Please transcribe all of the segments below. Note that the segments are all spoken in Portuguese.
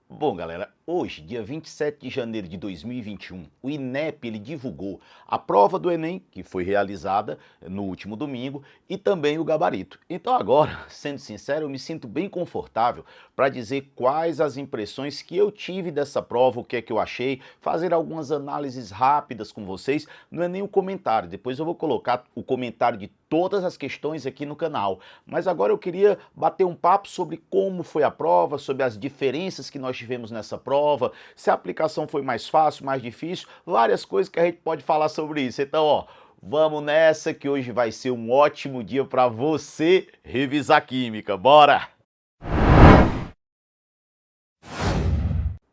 Bom, galera, hoje, dia 27 de janeiro de 2021, o INEP ele divulgou a prova do Enem, que foi realizada no último domingo, e também o gabarito. Então agora, sendo sincero, eu me sinto bem confortável para dizer quais as impressões que eu tive dessa prova, o que é que eu achei, fazer algumas análises rápidas com vocês. Não é nem o comentário, depois eu vou colocar o comentário de todas as questões aqui no canal. Mas agora eu queria bater um papo sobre como foi a prova, sobre as diferenças que nós tivemos nessa prova, se a aplicação foi mais fácil, mais difícil, várias coisas que a gente pode falar sobre isso. Então, ó, vamos nessa que hoje vai ser um ótimo dia para você revisar química. Bora!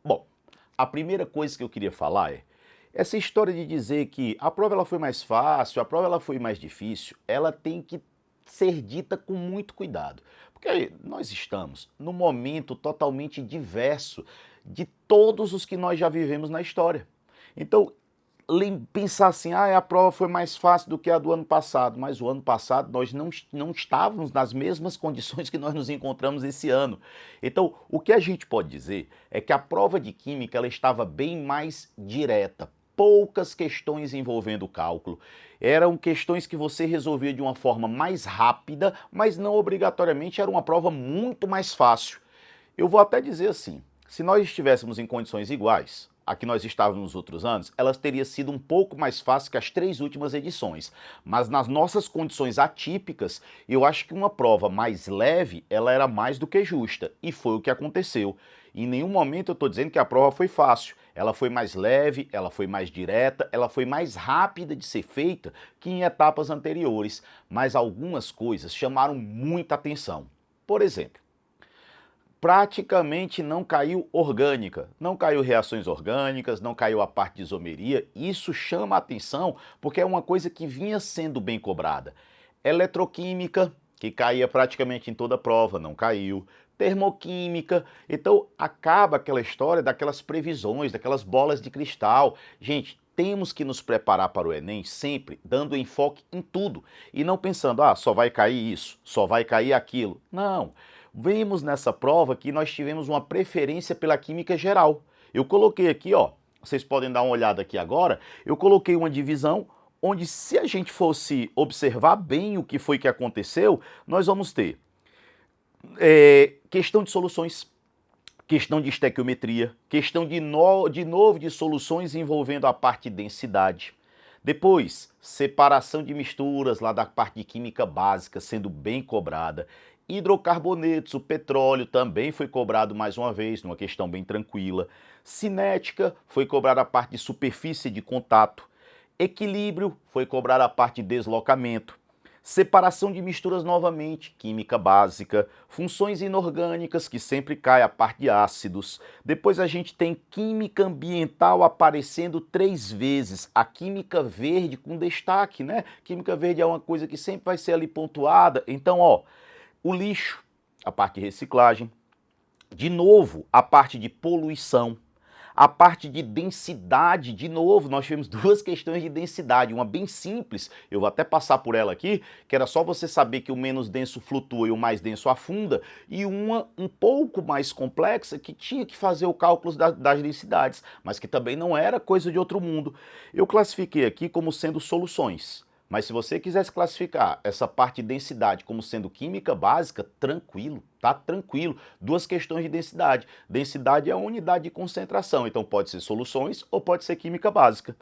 Bom, a primeira coisa que eu queria falar é essa história de dizer que a prova ela foi mais fácil, a prova ela foi mais difícil, ela tem que ser dita com muito cuidado. Porque nós estamos num momento totalmente diverso de todos os que nós já vivemos na história. Então, pensar assim, a prova foi mais fácil do que a do ano passado, mas o ano passado nós não estávamos nas mesmas condições que nós nos encontramos esse ano. Então, o que a gente pode dizer é que a prova de química ela estava bem mais direta, poucas questões envolvendo cálculo. Eram questões que você resolvia de uma forma mais rápida, mas não obrigatoriamente era uma prova muito mais fácil. Eu vou até dizer assim, se nós estivéssemos em condições iguais a que nós estávamos nos outros anos, elas teriam sido um pouco mais fáceis que as 3 últimas edições. Mas nas nossas condições atípicas, eu acho que uma prova mais leve, ela era mais do que justa. E foi o que aconteceu. Em nenhum momento eu estou dizendo que a prova foi fácil. Ela foi mais leve, ela foi mais direta, ela foi mais rápida de ser feita que em etapas anteriores. Mas algumas coisas chamaram muita atenção. Por exemplo, praticamente não caiu orgânica, não caiu reações orgânicas, não caiu a parte de isomeria. Isso chama a atenção porque é uma coisa que vinha sendo bem cobrada. Eletroquímica, que caía praticamente em toda a prova, não caiu. Termoquímica, então acaba aquela história daquelas previsões, daquelas bolas de cristal. Gente, temos que nos preparar para o Enem sempre dando enfoque em tudo e não pensando, só vai cair isso, só vai cair aquilo. Não. Vimos nessa prova que nós tivemos uma preferência pela química geral. Eu coloquei aqui, ó, vocês podem dar uma olhada aqui agora, eu coloquei uma divisão onde se a gente fosse observar bem o que foi que aconteceu, nós vamos ter questão de soluções, questão de estequiometria, questão de novo de soluções envolvendo a parte de densidade. Depois, separação de misturas lá da parte de química básica sendo bem cobrada. Hidrocarbonetos, o petróleo também foi cobrado mais uma vez, numa questão bem tranquila. Cinética, foi cobrada a parte de superfície de contato. Equilíbrio, foi cobrada a parte de deslocamento. Separação de misturas novamente, química básica, funções inorgânicas, que sempre cai a parte de ácidos. Depois a gente tem química ambiental aparecendo 3 vezes, a química verde com destaque, né? Química verde é uma coisa que sempre vai ser ali pontuada. Então, ó, o lixo, a parte de reciclagem, de novo, a parte de poluição, a parte de densidade, de novo, nós tivemos duas questões de densidade, uma bem simples, eu vou até passar por ela aqui, que era só você saber que o menos denso flutua e o mais denso afunda, e uma um pouco mais complexa que tinha que fazer o cálculo das densidades, mas que também não era coisa de outro mundo. Eu classifiquei aqui como sendo soluções. Mas se você quisesse classificar essa parte de densidade como sendo química básica, tranquilo, tá tranquilo. Duas questões de densidade. Densidade é a unidade de concentração, então pode ser soluções ou pode ser química básica.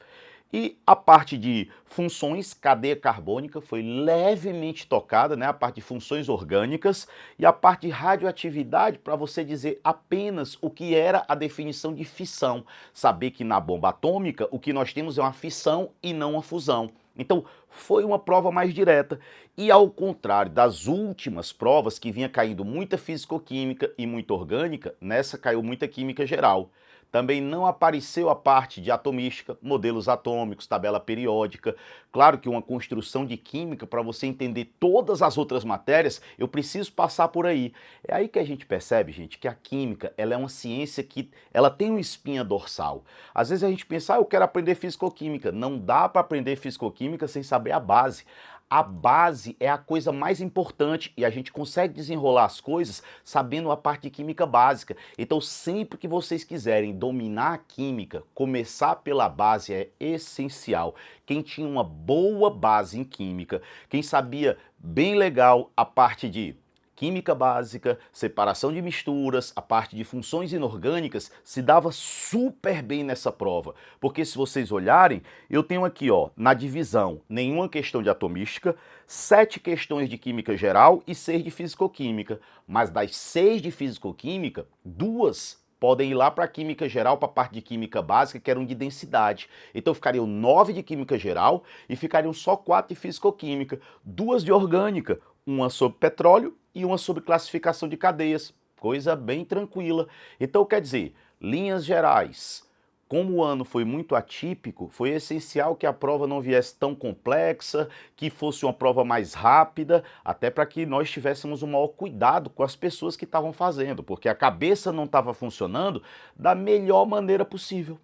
E a parte de funções, cadeia carbônica, foi levemente tocada, né? A parte de funções orgânicas e a parte de radioatividade, para você dizer apenas o que era a definição de fissão. Saber que na bomba atômica o que nós temos é uma fissão e não uma fusão. Então, foi uma prova mais direta. E ao contrário das últimas provas, que vinha caindo muita físico-química e muita orgânica, nessa caiu muita química geral. Também não apareceu a parte de atomística, modelos atômicos, tabela periódica. Claro que uma construção de química, para você entender todas as outras matérias, eu preciso passar por aí. É aí que a gente percebe, gente, que a química ela é uma ciência que ela tem uma espinha dorsal. Às vezes a gente pensa, eu quero aprender físico-química. Não dá para aprender físico-química sem saber a base. a base é a coisa mais importante e a gente consegue desenrolar as coisas sabendo a parte de química básica. Então, sempre que vocês quiserem dominar a química, começar pela base é essencial. Quem tinha uma boa base em química, quem sabia bem legal a parte de química básica, separação de misturas, a parte de funções inorgânicas, se dava super bem nessa prova. Porque se vocês olharem, eu tenho aqui, ó, na divisão, nenhuma questão de atomística, 7 questões de química geral e 6 de fisicoquímica. Mas das 6 de fisicoquímica, 2 podem ir lá para a química geral, para a parte de química básica, que eram de densidade. Então ficariam 9 de química geral e ficariam só 4 de fisicoquímica, 2 de orgânica, uma sobre petróleo e uma sobre classificação de cadeias. Coisa bem tranquila. Então, quer dizer, linhas gerais, como o ano foi muito atípico, foi essencial que a prova não viesse tão complexa, que fosse uma prova mais rápida, até para que nós tivéssemos um maior cuidado com as pessoas que estavam fazendo, porque a cabeça não estava funcionando da melhor maneira possível.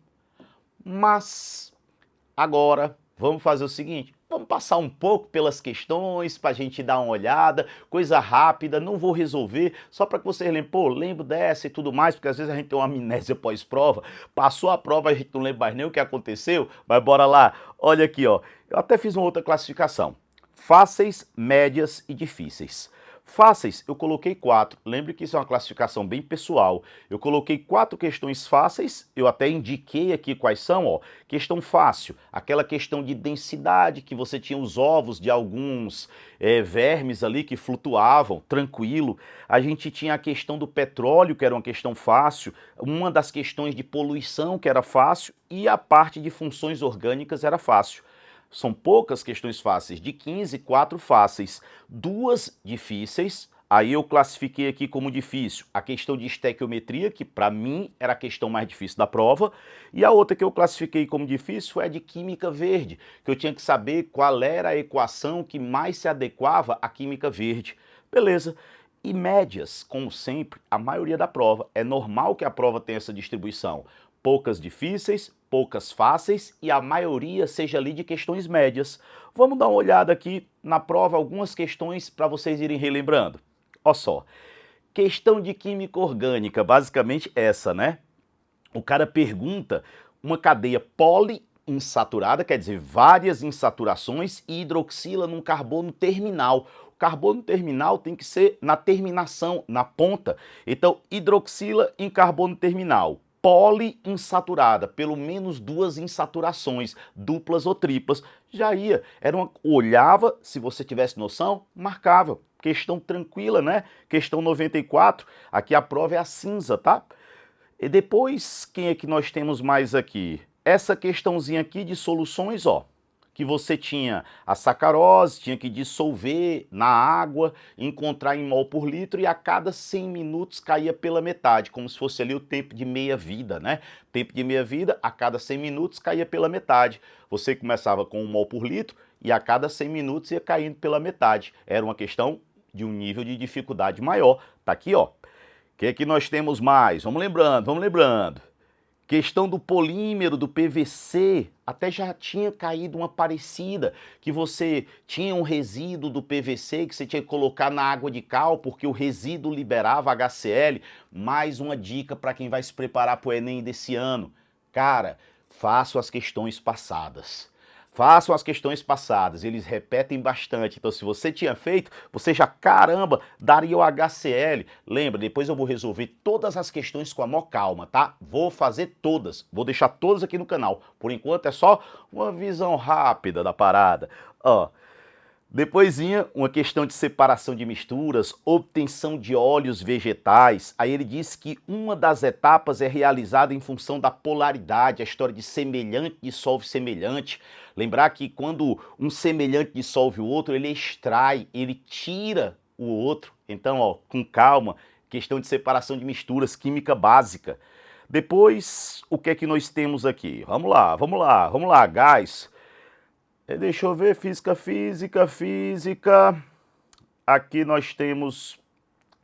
Mas agora vamos fazer o seguinte, vamos passar um pouco pelas questões para a gente dar uma olhada, coisa rápida, não vou resolver, só para que vocês lembrem, pô, lembro dessa e tudo mais, porque às vezes a gente tem uma amnésia pós-prova, passou a prova, a gente não lembra mais nem o que aconteceu, mas bora lá, olha aqui, ó, eu até fiz uma outra classificação, fáceis, médias e difíceis. Fáceis, eu coloquei 4. Lembre que isso é uma classificação bem pessoal. Eu coloquei 4 questões fáceis, eu até indiquei aqui quais são, ó. Questão fácil, aquela questão de densidade, que você tinha os ovos de alguns vermes ali que flutuavam, tranquilo. A gente tinha a questão do petróleo, que era uma questão fácil, uma das questões de poluição, que era fácil, e a parte de funções orgânicas era fácil. São poucas questões fáceis, de 15, 4 fáceis, 2 difíceis, aí eu classifiquei aqui como difícil a questão de estequiometria, que para mim era a questão mais difícil da prova, e a outra que eu classifiquei como difícil foi a de química verde, que eu tinha que saber qual era a equação que mais se adequava à química verde. Beleza. E médias, como sempre, a maioria da prova, é normal que a prova tenha essa distribuição. Poucas difíceis, poucas fáceis e a maioria seja ali de questões médias. Vamos dar uma olhada aqui na prova, algumas questões para vocês irem relembrando. Olha só, questão de química orgânica, basicamente essa, né? O cara pergunta uma cadeia poliinsaturada, quer dizer, várias insaturações e hidroxila num carbono terminal. O carbono terminal tem que ser na terminação, na ponta. Então, hidroxila em carbono terminal. Poliinsaturada, pelo menos 2 insaturações, duplas ou triplas, já ia. Olhava, se você tivesse noção, marcava. Questão tranquila, né? Questão 94, aqui a prova é a cinza, tá? E depois, quem é que nós temos mais aqui? Essa questãozinha aqui de soluções, ó, que você tinha a sacarose, tinha que dissolver na água, encontrar em mol por litro e a cada 100 minutos caía pela metade, como se fosse ali o tempo de meia-vida, né? Tempo de meia-vida, a cada 100 minutos caía pela metade. Você começava com 1 mol por litro e a cada 100 minutos ia caindo pela metade. Era uma questão de um nível de dificuldade maior. Tá aqui, ó. O que é que nós temos mais? Vamos lembrando, vamos lembrando. Questão do polímero, do PVC, até já tinha caído uma parecida, que você tinha um resíduo do PVC que você tinha que colocar na água de cal, porque o resíduo liberava HCl. Mais uma dica para quem vai se preparar para o Enem desse ano. Cara, façam as questões passadas. Façam as questões passadas, eles repetem bastante. Então, se você tinha feito, você já, caramba, daria o HCl. Lembra, depois eu vou resolver todas as questões com a maior calma, tá? Vou fazer todas, vou deixar todas aqui no canal. Por enquanto é só uma visão rápida da parada. Ó, depois vinha uma questão de separação de misturas, obtenção de óleos vegetais. Aí ele diz que uma das etapas é realizada em função da polaridade, a história de semelhante dissolve semelhante. Lembrar que quando um semelhante dissolve o outro, ele extrai, ele tira o outro. Então, ó, com calma, questão de separação de misturas, química básica. Depois, o que é que nós temos aqui? Vamos lá, vamos lá, vamos lá, gás. Deixa eu ver, física. Aqui nós temos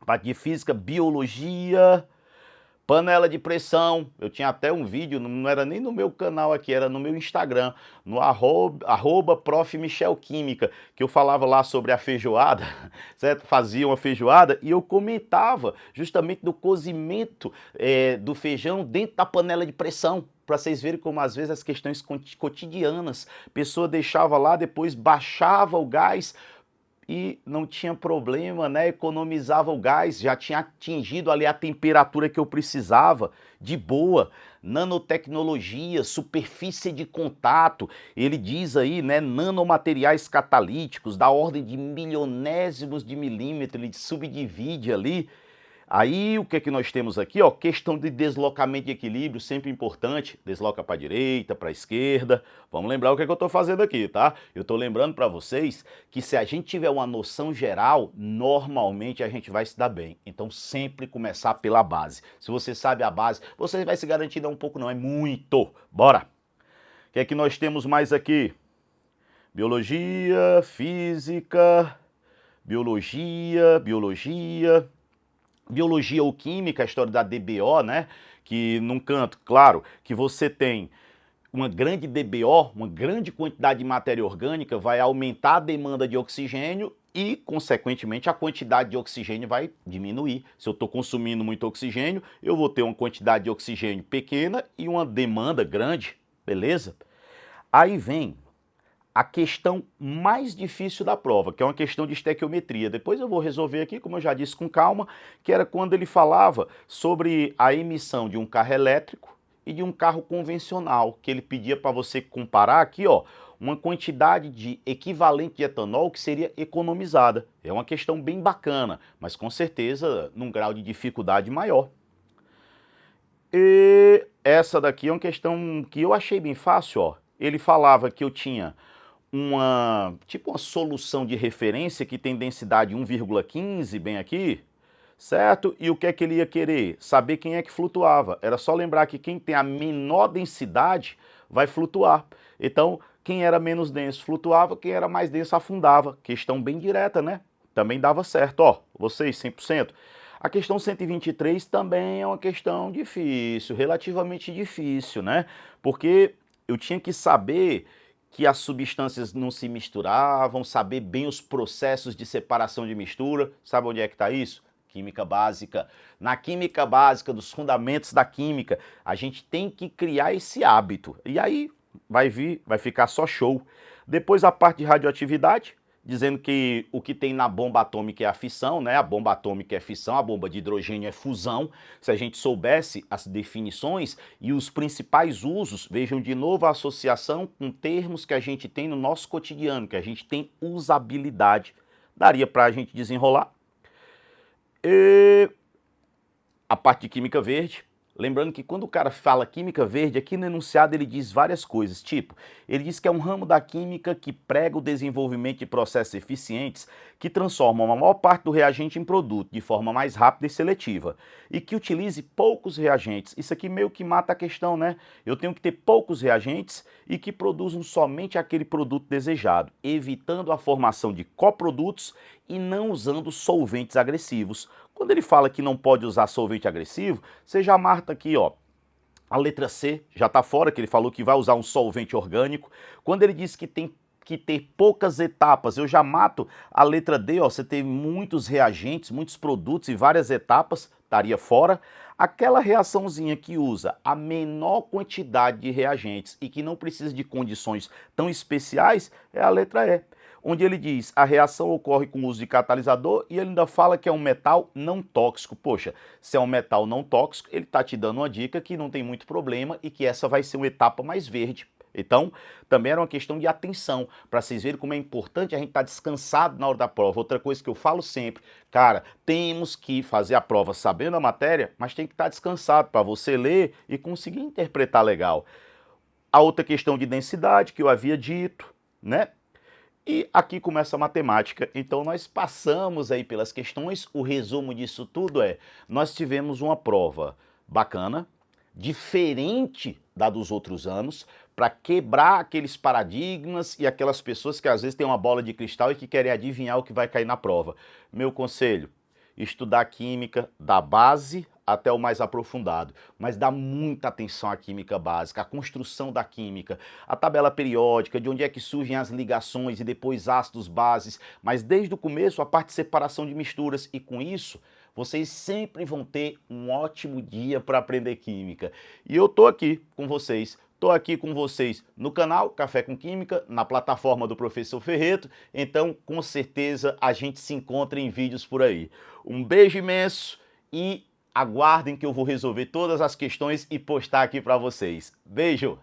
parte de física, biologia. Panela de pressão, eu tinha até um vídeo, não era nem no meu canal aqui, era no meu Instagram, no arroba Prof. Michel Química, que eu falava lá sobre a feijoada, certo? Fazia uma feijoada e eu comentava justamente do cozimento do feijão dentro da panela de pressão, para vocês verem como às vezes as questões cotidianas, a pessoa deixava lá, depois baixava o gás, e não tinha problema, né? Economizava o gás, já tinha atingido ali a temperatura que eu precisava, de boa. Nanotecnologia, superfície de contato, ele diz aí, né? Nanomateriais catalíticos, da ordem de milionésimos de milímetro, ele subdivide ali. Aí o que é que nós temos aqui, ó? Questão de deslocamento de equilíbrio, sempre importante. Desloca para a direita, para a esquerda. Vamos lembrar o que é que eu estou fazendo aqui, tá? Eu estou lembrando para vocês que se a gente tiver uma noção geral, normalmente a gente vai se dar bem. Então sempre começar pela base. Se você sabe a base, você vai se garantir não um pouco não, é muito. Bora! O que é que nós temos mais aqui? Biologia, física, biologia ou química, a história da DBO, né? Que num canto, claro, que você tem uma grande DBO, uma grande quantidade de matéria orgânica, vai aumentar a demanda de oxigênio e, consequentemente, a quantidade de oxigênio vai diminuir. Se eu estou consumindo muito oxigênio, eu vou ter uma quantidade de oxigênio pequena e uma demanda grande, beleza? Aí vem a questão mais difícil da prova, que é uma questão de estequiometria. Depois eu vou resolver aqui, como eu já disse, com calma, que era quando ele falava sobre a emissão de um carro elétrico e de um carro convencional, que ele pedia para você comparar aqui, ó, uma quantidade de equivalente de etanol que seria economizada. É uma questão bem bacana, mas com certeza num grau de dificuldade maior. E essa daqui é uma questão que eu achei bem fácil, ó. Ele falava que eu tinha uma solução de referência que tem densidade 1,15 bem aqui, certo? E o que é que ele ia querer? Saber quem é que flutuava. Era só lembrar que quem tem a menor densidade vai flutuar. Então, quem era menos denso flutuava, quem era mais denso afundava. Questão bem direta, né? Também dava certo, ó, vocês 100%. A questão 123 também é uma questão difícil, relativamente difícil, né? Porque eu tinha que saber que as substâncias não se misturavam, saber bem os processos de separação de mistura. Sabe onde é que está isso? Química básica. Na química básica, dos fundamentos da química, a gente tem que criar esse hábito. E aí vai ficar só show. Depois a parte de radioatividade, dizendo que o que tem na bomba atômica é a fissão, né? A bomba atômica é fissão, a bomba de hidrogênio é fusão. Se a gente soubesse as definições e os principais usos, vejam de novo a associação com termos que a gente tem no nosso cotidiano, que a gente tem usabilidade. Daria para a gente desenrolar. E a parte de química verde. Lembrando que quando o cara fala química verde, aqui no enunciado ele diz várias coisas, tipo, ele diz que é um ramo da química que prega o desenvolvimento de processos eficientes que transformam a maior parte do reagente em produto de forma mais rápida e seletiva e que utilize poucos reagentes. Isso aqui meio que mata a questão, né? Eu tenho que ter poucos reagentes e que produzam somente aquele produto desejado, evitando a formação de coprodutos e não usando solventes agressivos. Quando ele fala que não pode usar solvente agressivo, você já marca aqui, ó, a letra C já está fora, que ele falou que vai usar um solvente orgânico. Quando ele diz que tem que ter poucas etapas, eu já mato a letra D, ó, você tem muitos reagentes, muitos produtos e várias etapas, estaria fora. Aquela reaçãozinha que usa a menor quantidade de reagentes e que não precisa de condições tão especiais é a letra E, onde ele diz a reação ocorre com o uso de catalisador e ele ainda fala que é um metal não tóxico. Poxa, se é um metal não tóxico, ele está te dando uma dica que não tem muito problema e que essa vai ser uma etapa mais verde. Então, também era uma questão de atenção, para vocês verem como é importante a gente estar descansado na hora da prova. Outra coisa que eu falo sempre, cara, temos que fazer a prova sabendo a matéria, mas tem que estar descansado para você ler e conseguir interpretar legal. A outra questão de densidade que eu havia dito, né? E aqui começa a matemática, então nós passamos aí pelas questões, o resumo disso tudo é, nós tivemos uma prova bacana, diferente da dos outros anos, para quebrar aqueles paradigmas e aquelas pessoas que às vezes têm uma bola de cristal e que querem adivinhar o que vai cair na prova. Meu conselho, estudar química da base até o mais aprofundado, mas dá muita atenção à química básica, à construção da química, a tabela periódica, de onde é que surgem as ligações e depois ácidos, bases, mas desde o começo a parte de separação de misturas, e com isso vocês sempre vão ter um ótimo dia para aprender química. E eu tô aqui com vocês. Estou aqui com vocês no canal Café com Química, na plataforma do Professor Ferreto, então com certeza a gente se encontra em vídeos por aí. Um beijo imenso e aguardem que eu vou resolver todas as questões e postar aqui para vocês. Beijo!